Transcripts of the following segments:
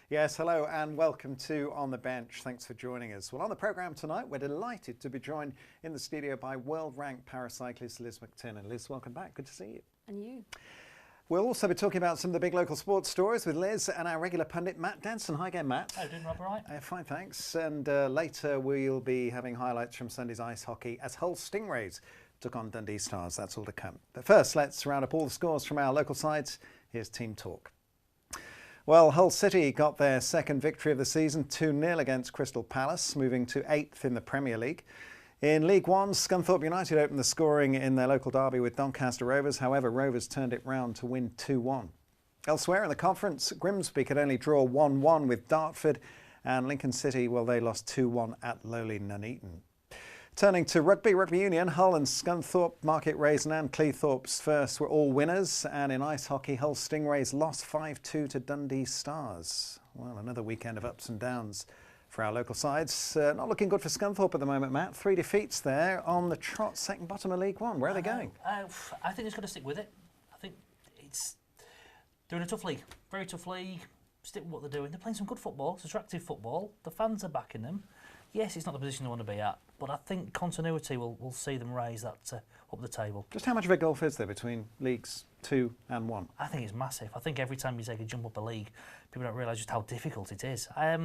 Yes, hello and welcome to On the Bench. Thanks for joining us. Well, on the programme tonight, we're delighted to be joined in the studio by world-ranked paracyclist Liz McTernan. Liz, welcome back. Good to see you. And you. We'll also be talking about some of the big local sports stories with Liz and our regular pundit, Matt Denson. Hi again, Matt. How are you doing, Rob? All right? Fine, thanks. And later we'll be having highlights from Sunday's ice hockey as Hull Stingrays took on Dundee Stars. That's all to come. But first, let's round up all the scores from our local sides. Here's Team Talk. Well, Hull City got their second victory of the season, 2-0 against Crystal Palace, moving to 8th in the Premier League. In League One, Scunthorpe United opened the scoring in their local derby with Doncaster Rovers. However, Rovers turned it round to win 2-1. Elsewhere in the conference, Grimsby could only draw 1-1 with Dartford, and Lincoln City, well, they lost 2-1 at lowly Nuneaton. Turning to rugby union, Hull and Scunthorpe, Market Raisin and Cleethorpes First were all winners, and in ice hockey, Hull Stingrays lost 5-2 to Dundee Stars. Well, another weekend of ups and downs for our local sides. Not looking good for Scunthorpe at the moment, Matt. 3 defeats there on the trot, second bottom of League One. Where are they going? I think it's going to stick with it. I think they're in a tough league, very tough league. Stick with what they're doing. They're playing some good football. It's attractive football. The fans are backing them. Yes, it's not the position they want to be at, but I think continuity will see them raise that up the table. Just how much of a gulf is there between Leagues 2 and 1? I think it's massive. I think every time you take a jump up a league, people don't realise just how difficult it is. I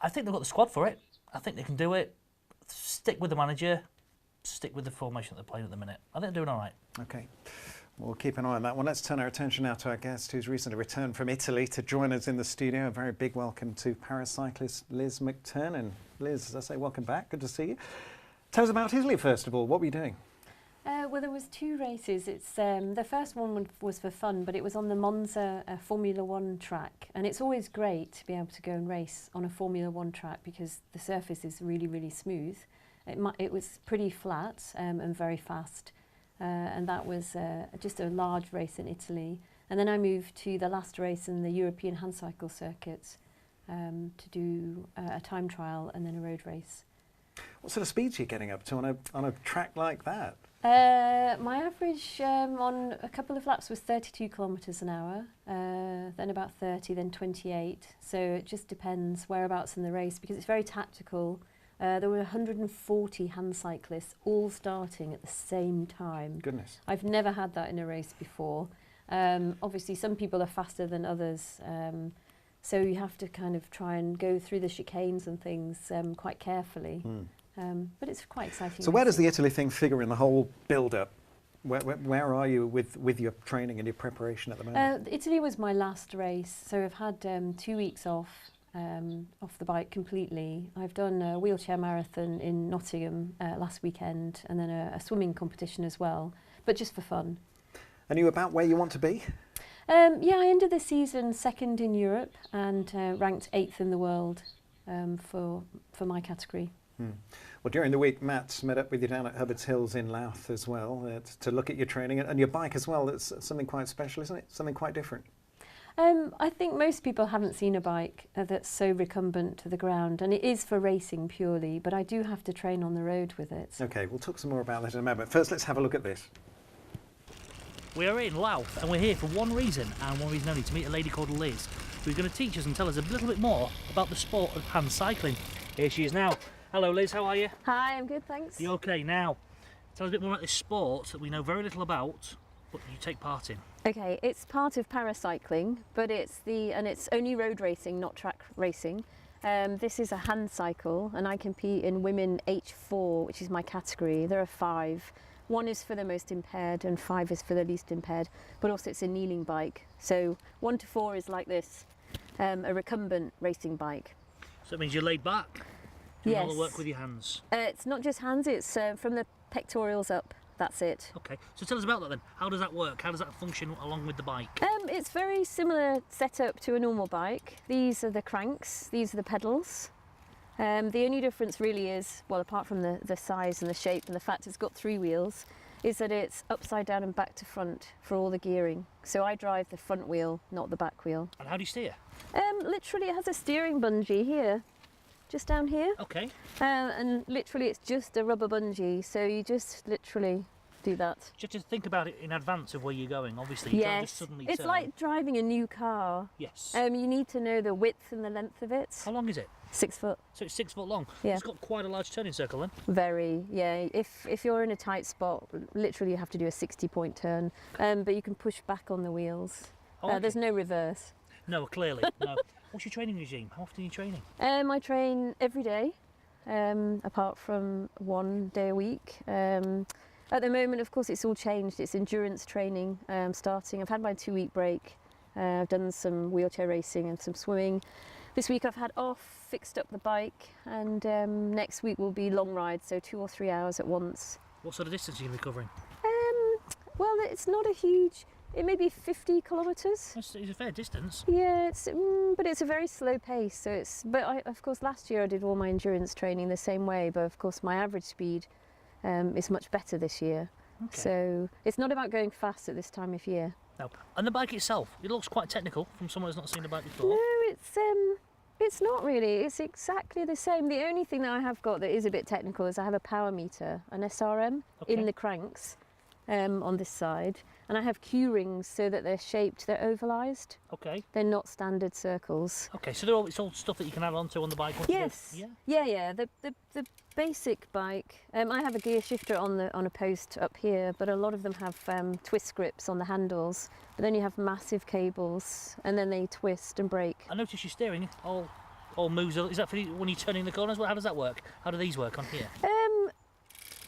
think they've got the squad for it. I think they can do it. Stick with the manager. Stick with the formation that they're playing at the minute. I think they're doing all right. OK. We'll keep an eye on that one. Let's turn our attention now to our guest who's recently returned from Italy to join us in the studio. A very big welcome to paracyclist Liz McTernan. Liz, as I say, welcome back. Good to see you. Tell us about Italy, first of all. What were you doing? Well, there was 2 races. It's the first one was for fun, but it was on the Monza Formula 1 track. And it's always great to be able to go and race on a Formula 1 track because the surface is really, really smooth. It was pretty flat and very fast. And that was just a large race in Italy. And then I moved to the last race in the European hand cycle circuit to do a time trial and then a road race. What sort of speeds are you getting up to on a track like that? My average on a couple of laps was 32 kilometres an hour, then about 30, then 28. So it just depends whereabouts in the race because it's very tactical. There were 140 hand cyclists all starting at the same time. Goodness. I've never had that in a race before. Obviously, some people are faster than others, so you have to kind of try and go through the chicanes and things quite carefully. But it's quite exciting. So where does the Italy thing figure in the whole build-up? Where are you with your training and your preparation at the moment? Italy was my last race, so I've had 2 weeks off the bike completely. I've done a wheelchair marathon in Nottingham last weekend and then a swimming competition as well, but just for fun. And are you about where you want to be? Yeah, I ended the season 2nd in Europe and ranked 8th in the world for my category. Well, during the week, Matt met up with you down at Hubbard's Hills in Louth as well to look at your training and your bike as well. It's something quite special, isn't it? Something quite different. I think most people haven't seen a bike that's so recumbent to the ground, and it is for racing purely, but I do have to train on the road with it. OK, we'll talk some more about that in a moment. First, let's have a look at this. We are in Louth, and we're here for one reason, and one reason only, to meet a lady called Liz, who's going to teach us and tell us a little bit more about the sport of hand cycling. Here she is now. Hello, Liz, how are you? Hi, I'm good, thanks. You OK? Now, tell us a bit more about this sport that we know very little about, but you take part in. Okay, it's part of paracycling, but it's only road racing, not track racing. This is a hand cycle, and I compete in women H4, which is my category. There are 5. 1 is for the most impaired and 5 is for the least impaired, but also it's a kneeling bike. So 1 to 4 is like this, a recumbent racing bike. So it means you're laid back, doing Yes. all the work with your hands. It's not just hands, it's from the pectorals up. That's it. OK, so tell us about that then. How does that work? How does that function along with the bike? It's very similar setup to a normal bike. These are the cranks, these are the pedals. The only difference really is, well, apart from the size and the shape and the fact it's got 3 wheels, is that it's upside down and back to front for all the gearing. So I drive the front wheel, not the back wheel. And how do you steer? Literally it has a steering bungee here, just down here. OK. And literally it's just a rubber bungee, so you just literally do that. Just to think about it in advance of where you're going, obviously. You don't just Yes, suddenly it's turn. like driving a new car. Yes. You need to know the width and the length of it. How long is it? 6 foot. So it's 6 foot long. Yeah. It's got quite a large turning circle then. Very, yeah. If you're in a tight spot, literally you have to do a 60-point turn, but you can push back on the wheels. Oh, okay. There's no reverse. No, clearly. No. What's your training regime? How often are you training? I train every day, apart from 1 day a week. At the moment, of course, it's all changed. It's endurance training starting. I've had my 2-week break. I've done some wheelchair racing and some swimming. This week I've had off, fixed up the bike, and next week will be long rides, so 2 or 3 hours at once. What sort of distance are you going to be covering? Well, it's not a huge, it may be 50 kilometres. It's a fair distance. Yeah, but it's a very slow pace. So of course, last year I did all my endurance training the same way, but of course my average speed is much better this year. Okay. So it's not about going fast at this time of year. No. And the bike itself, it looks quite technical from someone who's not seen the bike before. No, it's not really. It's exactly the same. The only thing that I have got that is a bit technical is I have a power meter, an SRM, Okay. in the cranks on this side. And I have Q rings so that they're shaped, they're ovalised. Okay. They're not standard circles. Okay, so it's all stuff that you can add onto on the bike. once you Yes. go- Yeah. Yeah. The basic bike. I have a gear shifter on a post up here, but a lot of them have twist grips on the handles. But then you have massive cables, and then they twist and break. I noticed your steering all moves. Is that for when you're turning the corners? How does that work? How do these work on here?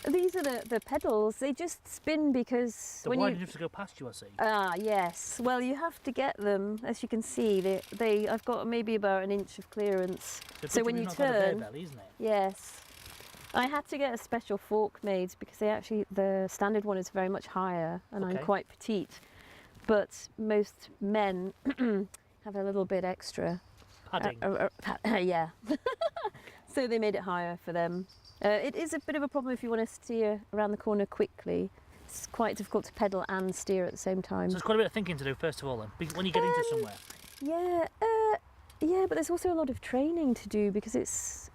These are the pedals. They just spin because They're wide enough to go past you, I see. Yes. Well, you have to get them. As you can see, I've got maybe about an inch of clearance. So when you not got a bare turn, belly, isn't it? yes. I had to get a special fork made because the standard one is very much higher, and Okay. I'm quite petite. But most men have a little bit extra. Padding. Yeah. So they made it higher for them. It is a bit of a problem if you want to steer around the corner quickly. It's quite difficult to pedal and steer at the same time. So there's quite a bit of thinking to do first of all then, when you get into somewhere. Yeah, but there's also a lot of training to do because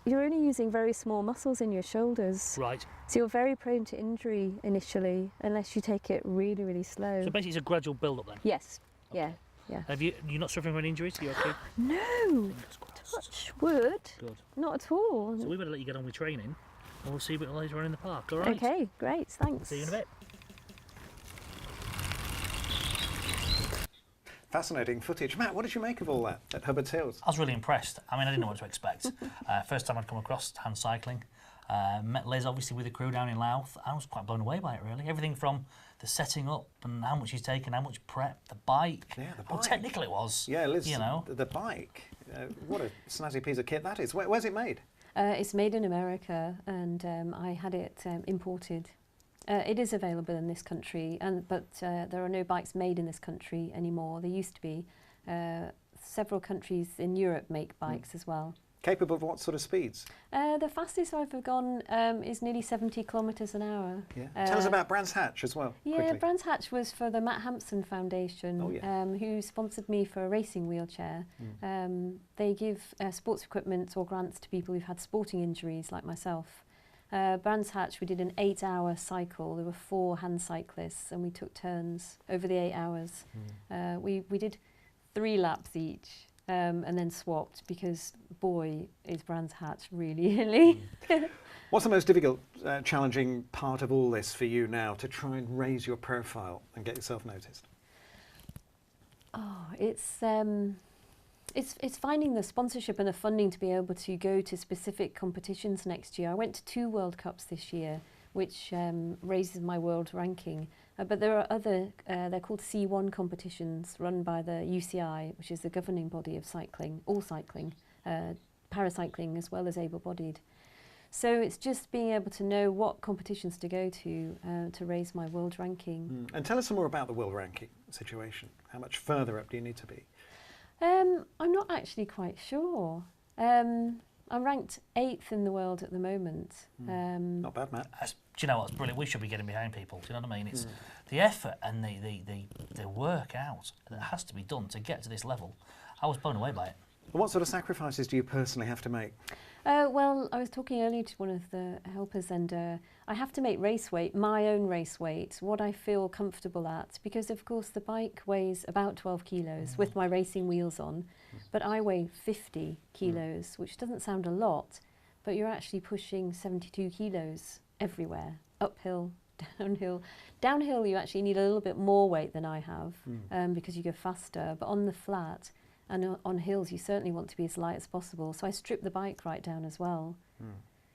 you're only using very small muscles in your shoulders. Right. So you're very prone to injury initially unless you take it really, really slow. So basically it's a gradual build-up then. Yes. Okay. Yeah. You're not suffering from any injuries? Are you okay? No. Fingers crossed. Touch wood. Good. Not at all. So we better let you get on with training, and we'll see you a bit later on in the park. All right. Okay, great. Thanks. See you in a bit. Fascinating footage. Matt, what did you make of all that at Hubbard's Hills? I was really impressed. I mean, I didn't know what to expect. First time I'd come across hand cycling. Met Liz, obviously, with the crew down in Louth. I was quite blown away by it, really. Everything from the setting up and how much he's taken, how much prep, the bike, Yeah, the how bike. technical it was. Yeah, Liz, You know. the bike. What a snazzy piece of kit that is. Where's it made? It's made in America, and I had it imported. It is available in this country, but there are no bikes made in this country anymore. There used to be. Several countries in Europe make bikes as well. Capable of what sort of speeds? The fastest I've ever gone is nearly 70 kilometres an hour. Yeah. Tell us about Brands Hatch as well. Yeah, quickly. Brands Hatch was for the Matt Hampson Foundation, Oh, yeah. who sponsored me for a racing wheelchair. They give sports equipment or grants to people who've had sporting injuries like myself. Brands Hatch, we did an 8-hour cycle. There were 4 hand cyclists, and we took turns over the 8 hours. We did 3 laps each. And then swapped because, boy, is Brands Hatch really hilly. What's the most difficult, challenging part of all this for you now to try and raise your profile and get yourself noticed? Oh, it's finding the sponsorship and the funding to be able to go to specific competitions next year. I went to 2 World Cups this year, which raises my world ranking. But there are other, they're called C1 competitions run by the UCI, which is the governing body of cycling, all cycling, paracycling as well as able-bodied. So it's just being able to know what competitions to go to raise my world ranking. And tell us some more about the world ranking situation. How much further up do you need to be? I'm not actually quite sure. I'm ranked 8th in the world at the moment. Not bad, Matt. Do you know what's brilliant? We should be getting behind people. Do you know what I mean? It's the effort and the work out that has to be done to get to this level. I was blown away by it. And what sort of sacrifices do you personally have to make? Well, I was talking earlier to one of the helpers, and I have to make race weight, my own race weight, what I feel comfortable at, because of course the bike weighs about 12 kilos with my racing wheels on, but I weigh 50 kilos, which doesn't sound a lot, but you're actually pushing 72 kilos everywhere, uphill, downhill. Downhill you actually need a little bit more weight than I have, because you go faster, but on the flat and on hills you certainly want to be as light as possible, so I strip the bike right down as well.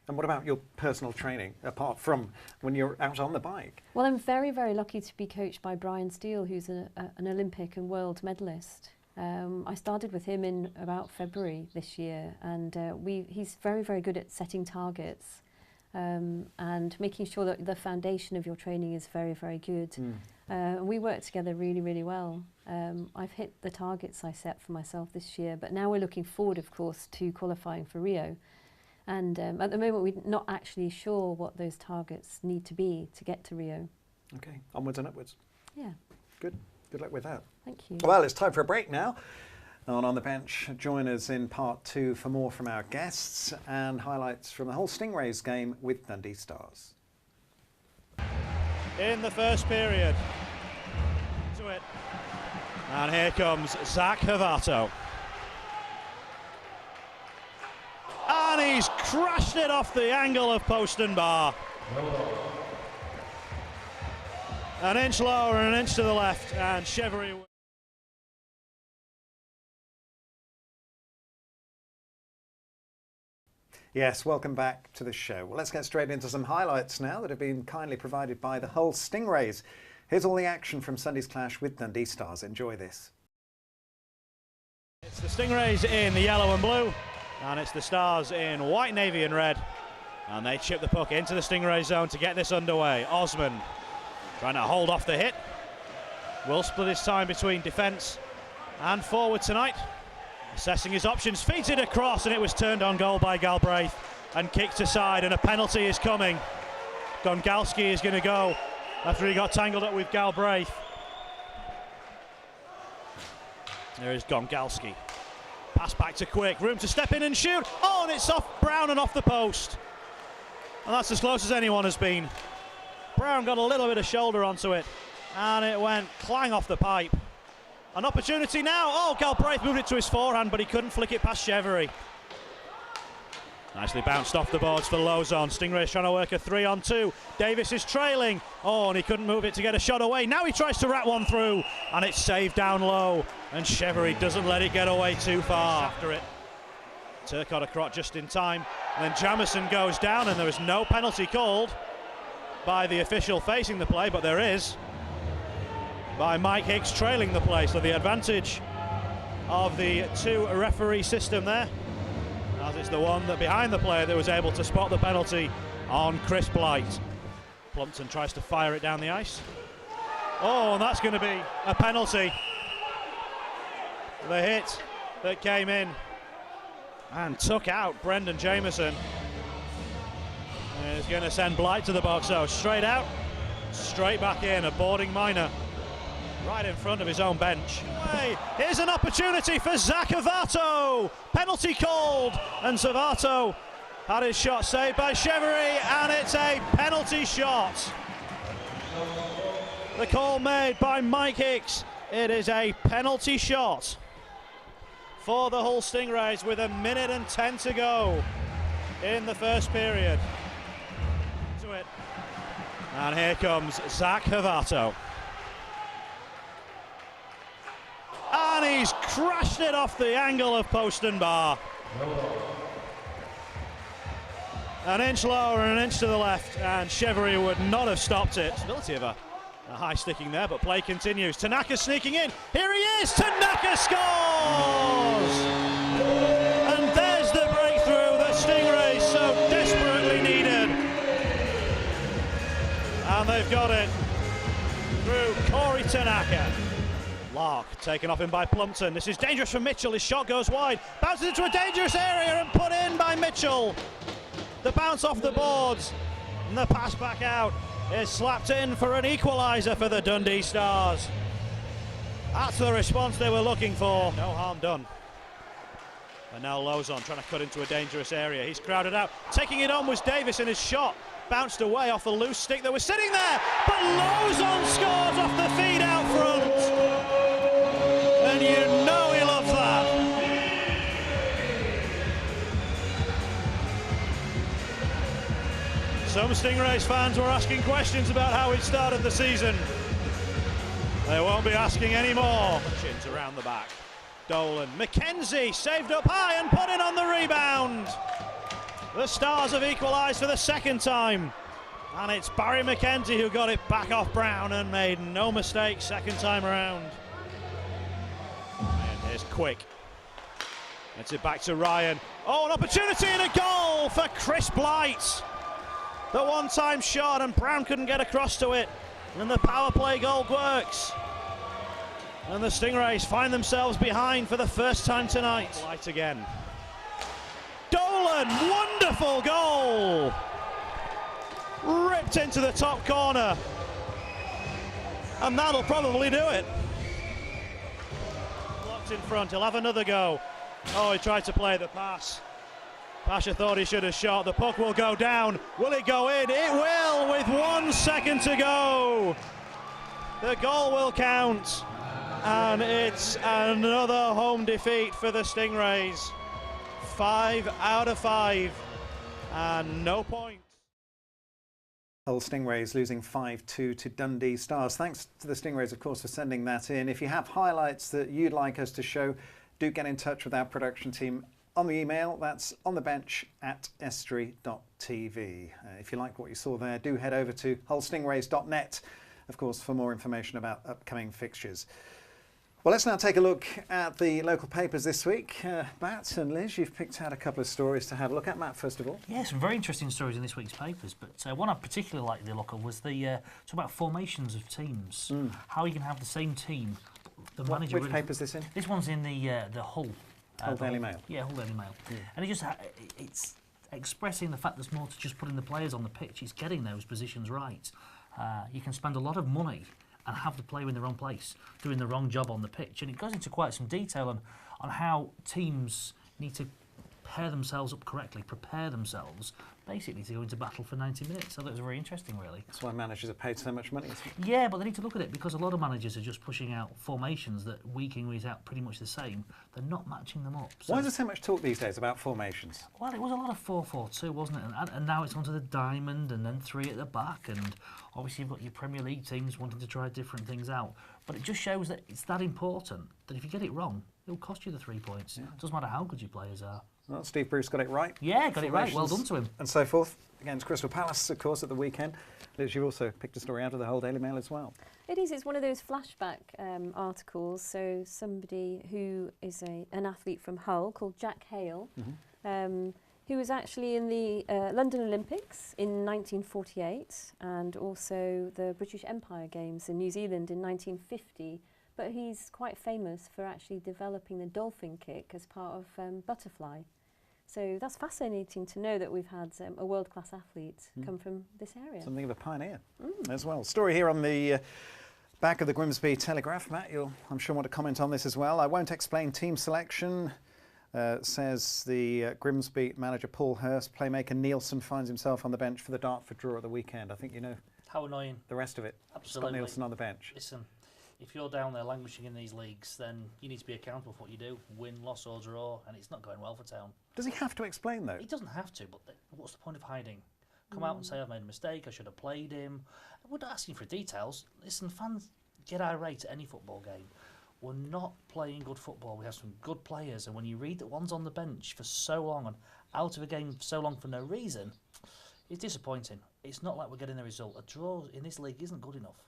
And what about your personal training, apart from when you're out on the bike? Well, I'm very, very lucky to be coached by Brian Steele, who's an Olympic and world medalist. I started with him in about February this year, and he's very, very good at setting targets and making sure that the foundation of your training is very, very good. We work together really, really well. I've hit the targets I set for myself this year, but now we're looking forward, of course, to qualifying for Rio. And at the moment, we're not actually sure what those targets need to be to get to Rio. Okay, onwards and upwards. Yeah. Good. Good luck with that. Thank you. Well, it's time for a break now. On the bench, join us in part 2 for more from our guests and highlights from the whole Stingrays game with Dundee Stars. In the first period. To it. And here comes Zach Havato. And he's crashed it off the angle of post and bar. An inch lower and an inch to the left, and Chevrolet. Yes, welcome back to the show. Well, let's get straight into some highlights now that have been kindly provided by the Hull Stingrays. Here's all the action from Sunday's clash with Dundee Stars. Enjoy this. It's the Stingrays in the yellow and blue, and it's the Stars in white, navy and red. And they chip the puck into the Stingray zone to get this underway. Osman trying to hold off the hit. Will split his time between defence and forward tonight. Assessing his options, feeds it across, and it was turned on goal by Galbraith and kicked aside, and a penalty is coming. Gongalski is going to go after he got tangled up with Galbraith. There is Gongalski. Pass back to Quick, room to step in and shoot. Oh, and it's off Brown and off the post. And that's as close as anyone has been. Brown got a little bit of shoulder onto it, and it went clang off the pipe. An opportunity now. Oh, Galbraith moved it to his forehand, but he couldn't flick it past Chevrolet. Nicely bounced off the boards for Lozon. Stingrays trying to work a 3-on-2. Davis is trailing. Oh, and he couldn't move it to get a shot away. Now he tries to rat one through, and it's saved down low. And Chevrolet doesn't let it get away too far. After it, Turcotte across just in time. And then Jamison goes down, and there is no penalty called by the official facing the play, but there is by Mike Hicks trailing the play. So the advantage of the two referee system there, as it's the one that behind the player that was able to spot the penalty on Chris Blight. Plumpton tries to fire it down the ice. Oh, and that's going to be a penalty. The hit that came in and took out Brendan Jameson is going to send Blight to the box. So straight out, straight back in, a boarding minor right in front of his own bench. Hey, here's an opportunity for Zach Havato. Penalty called, and Zavato had his shot saved by Chevrolet, and it's a penalty shot. The call made by Mike Hicks. It is a penalty shot for the Hull Stingrays with 1 minute and 10 to go in the first period. To it. And here comes Zach Havato. And he's crashed it off the angle of post and bar. An inch lower and an inch to the left, and Chevrolet would not have stopped it. Ability of a high sticking there, but play continues. Tanaka sneaking in. Here he is. Tanaka scores! And there's the breakthrough that Stingrays so desperately needed. And they've got it through Corey Tanaka. Lark taken off him by Plumpton. This is dangerous for Mitchell. His shot goes wide, bounces into a dangerous area and put in by Mitchell. The bounce off the boards and the pass back out is slapped in for an equaliser for the Dundee Stars. That's the response they were looking for. No harm done. And now Lozon trying to cut into a dangerous area. He's crowded out. Taking it on was Davis, and his shot bounced away off a loose stick that was sitting there. But Lozon scores off the feed out front. And you know he loves that. Some Stingrays fans were asking questions about how he started the season. They won't be asking anymore. Chins around the back. Dolan, McKenzie saved up high and put in on the rebound. The Stars have equalised for the second time. And it's Barry McKenzie who got it back off Brown and made no mistake second time around. And here's Quick. It's it back to Ryan. Oh, an opportunity and a goal for Chris Blight. The one-time shot and Brown couldn't get across to it. And the power play goal works. And the Stingrays find themselves behind for the first time tonight. Blight again. Dolan, wonderful goal. Ripped into the top corner. And that'll probably do it. Locked in front, he'll have another go. Oh, he tried to play the pass. Pasha thought he should have shot. The puck will go down. Will it go in? It will, with 1 second to go. The goal will count. And it's another home defeat for the Stingrays. 5 out of 5. And no points. Hull Stingrays losing 5-2 to Dundee Stars. Thanks to the Stingrays, of course, for sending that in. If you have highlights that you'd like us to show, do get in touch with our production team on the email. That's onthebench@estuary.tv. If you like what you saw there, do head over to hullstingrays.net, of course, for more information about upcoming fixtures. Well, let's now take a look at the local papers this week. Matt and Liz, you've picked out a couple of stories to have a look at. Matt, first of all. Yeah, some very interesting stories in this week's papers, but one I particularly liked the look of was the talk about formations of teams. How you can have the same team. The manager. Which paper's this in? This one's in the Hull. Hull Daily Mail. Yeah, Hull Daily Mail. And it's expressing the fact there's more to just putting the players on the pitch. It's getting those positions right. You can spend a lot of money and have the player in the wrong place, doing the wrong job on the pitch. And it goes into quite some detail on how teams need to pair themselves up correctly, prepare themselves, basically to go into battle for 90 minutes. So that was very interesting, really. That's why managers are paid so much money, isn't it? Yeah, but they need to look at it because a lot of managers are just pushing out formations that week in, week out, pretty much the same. They're not matching them up. So why is there so much talk these days about formations? Well, it was a lot of 4-4-2, wasn't it? And now it's onto the diamond and then 3 at the back. And obviously you've got your Premier League teams wanting to try different things out. But it just shows that it's that important that if you get it wrong, it'll cost you the 3 points. Yeah. It doesn't matter how good your players are. Well, Steve Bruce got it right. Yeah, got it right. Well done to him. And so forth. Against Crystal Palace, of course, at the weekend. Liz, you've also picked a story out of the Hull Daily Mail as well. It is. It's one of those flashback articles. So somebody who is an athlete from Hull called Jack Hale, who was actually in the London Olympics in 1948 and also the British Empire Games in New Zealand in 1950. But he's quite famous for actually developing the dolphin kick as part of butterfly. So that's fascinating to know that we've had a world-class athlete come from this area. Something of a pioneer as well. Story here on the back of the Grimsby Telegraph. Matt, you'll, I'm sure, want to comment on this as well. I won't explain team selection, says the Grimsby manager Paul Hurst. Playmaker Nielsen finds himself on the bench for the Dartford draw at the weekend. I think you know how annoying the rest of it. Absolutely. Scott Nielsen on the bench. Listen, if you're down there languishing in these leagues, then you need to be accountable for what you do. Win, loss or draw, and it's not going well for Town. Does he have to explain, though? He doesn't have to, but what's the point of hiding? Come out and say, I've made a mistake, I should have played him. We're not asking for details. Listen, fans get irate at any football game. We're not playing good football. We have some good players, and when you read that one's on the bench for so long and out of a game for so long for no reason, it's disappointing. It's not like we're getting the result. A draw in this league isn't good enough.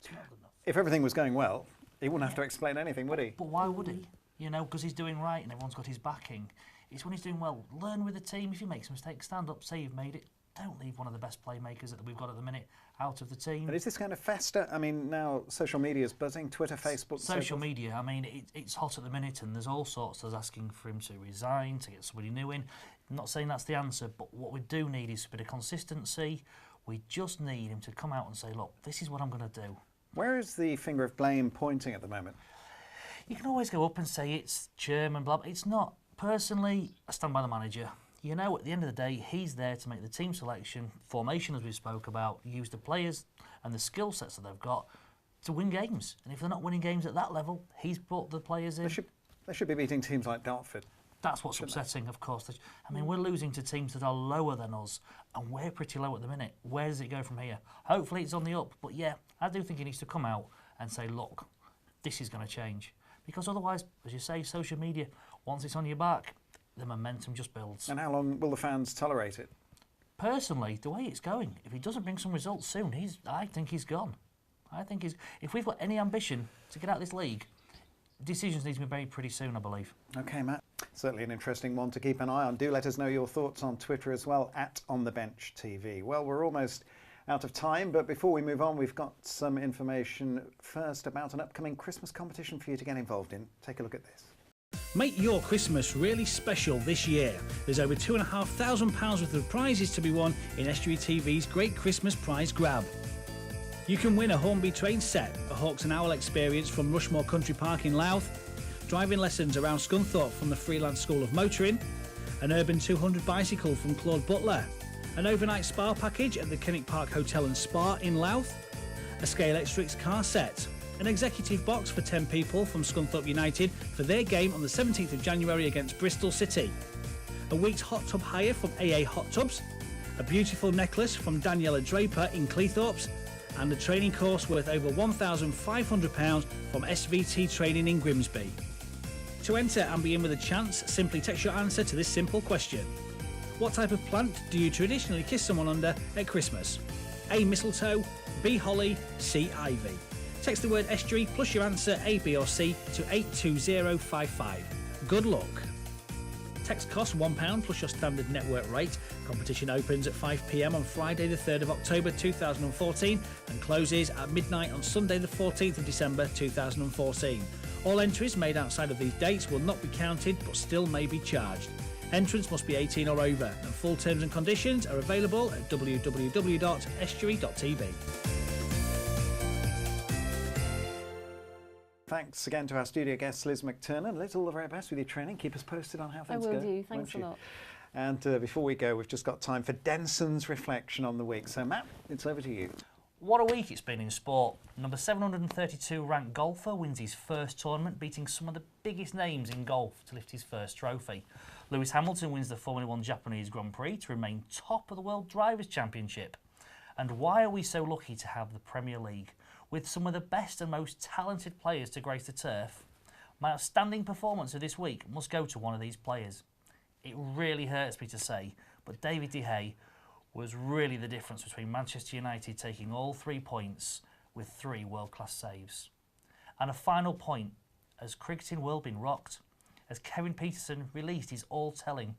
It's not good enough. If everything was going well, he wouldn't have to explain anything, would he? But why would he? You know, because he's doing right and everyone's got his backing. It's when he's doing well. Learn with the team. If you make some mistakes, stand up, say you've made it. Don't leave one of the best playmakers that we've got at the minute out of the team. And is this going to fester? I mean, now social media is buzzing, Twitter, Facebook... Social media, I mean, it's hot at the minute and there's all sorts. There's asking for him to resign, to get somebody new in. I'm not saying that's the answer, but what we do need is a bit of consistency. We just need him to come out and say, look, this is what I'm going to do. Where is the finger of blame pointing at the moment? You can always go up and say it's chairman, blah, blah. It's not. Personally, I stand by the manager. You know, at the end of the day, he's there to make the team selection, formation as we spoke about, use the players and the skill sets that they've got to win games. And if they're not winning games at that level, he's brought the players in. They should be beating teams like Dartford. That's what's upsetting, of course. I mean, we're losing to teams that are lower than us, and we're pretty low at the minute. Where does it go from here? Hopefully it's on the up, but yeah, I do think he needs to come out and say, look, this is going to change. Because otherwise, as you say, social media, once it's on your back, the momentum just builds. And how long will the fans tolerate it? Personally, the way it's going, if he doesn't bring some results soon, I think he's gone. If we've got any ambition to get out of this league, decisions need to be made pretty soon, I believe. OK, Matt. Certainly an interesting one to keep an eye on. Do let us know your thoughts on Twitter as well, @OnTheBenchTV. Well, we're almost out of time, but before we move on, we've got some information first about an upcoming Christmas competition for you to get involved in. Take a look at this. Make your Christmas really special this year. There's over £2,500 worth of prizes to be won in Estuary TV's Great Christmas Prize Grab. You can win a Hornby train set, a Hawks and Owl experience from Rushmore Country Park in Louth, driving lessons around Scunthorpe from the Freelance School of Motoring, an Urban 200 bicycle from CLAUD BUTLER, an overnight spa package at the Kenwick Park Hotel and Spa in Louth, a Scale Electrics car set, an executive box for 10 people from Scunthorpe United for their game on the 17th of January against Bristol City, a week's hot tub hire from AA Hot Tubs, a beautiful necklace from Daniela Draper in Cleethorpes, and a training course worth over £1,500 from SVT Training in Grimsby. To enter and be in with a chance, simply text your answer to this simple question. What type of plant do you traditionally kiss someone under at Christmas? A. Mistletoe, B. Holly, C. Ivy. Text the word estuary plus your answer A, B or C to 82055. Good luck. Text costs £1 plus your standard network rate. Competition opens at 5 p.m. on Friday the 3rd of October 2014 and closes at midnight on Sunday the 14th of December 2014. All entries made outside of these dates will not be counted but still may be charged. Entrance must be 18 or over, and full terms and conditions are available at www.estuary.tv. Thanks again to our studio guest, Liz McTernan. Liz, all the very best with your training. Keep us posted on how things go. I will do. Thanks a lot. And before we go, we've just got time for Denson's reflection on the week. So, Matt, it's over to you. What a week it's been in sport. Number 732 ranked golfer wins his first tournament, beating some of the biggest names in golf to lift his first trophy. Lewis Hamilton wins the Formula 1 Japanese Grand Prix to remain top of the World Drivers' Championship. And why are we so lucky to have the Premier League, with some of the best and most talented players to grace the turf? My outstanding performance of this week must go to one of these players. It really hurts me to say, but David De Gea was really the difference between Manchester United taking all 3 points with 3 world-class saves. And a final point, has cricketing world been rocked? As Kevin Peterson released his all-telling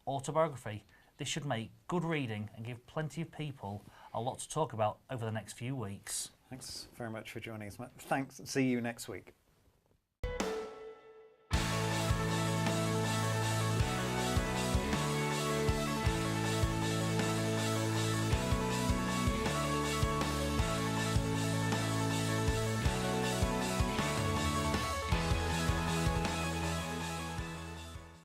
autobiography, this should make good reading and give plenty of people a lot to talk about over the next few weeks. Thanks very much for joining us, Matt. Thanks. See you next week.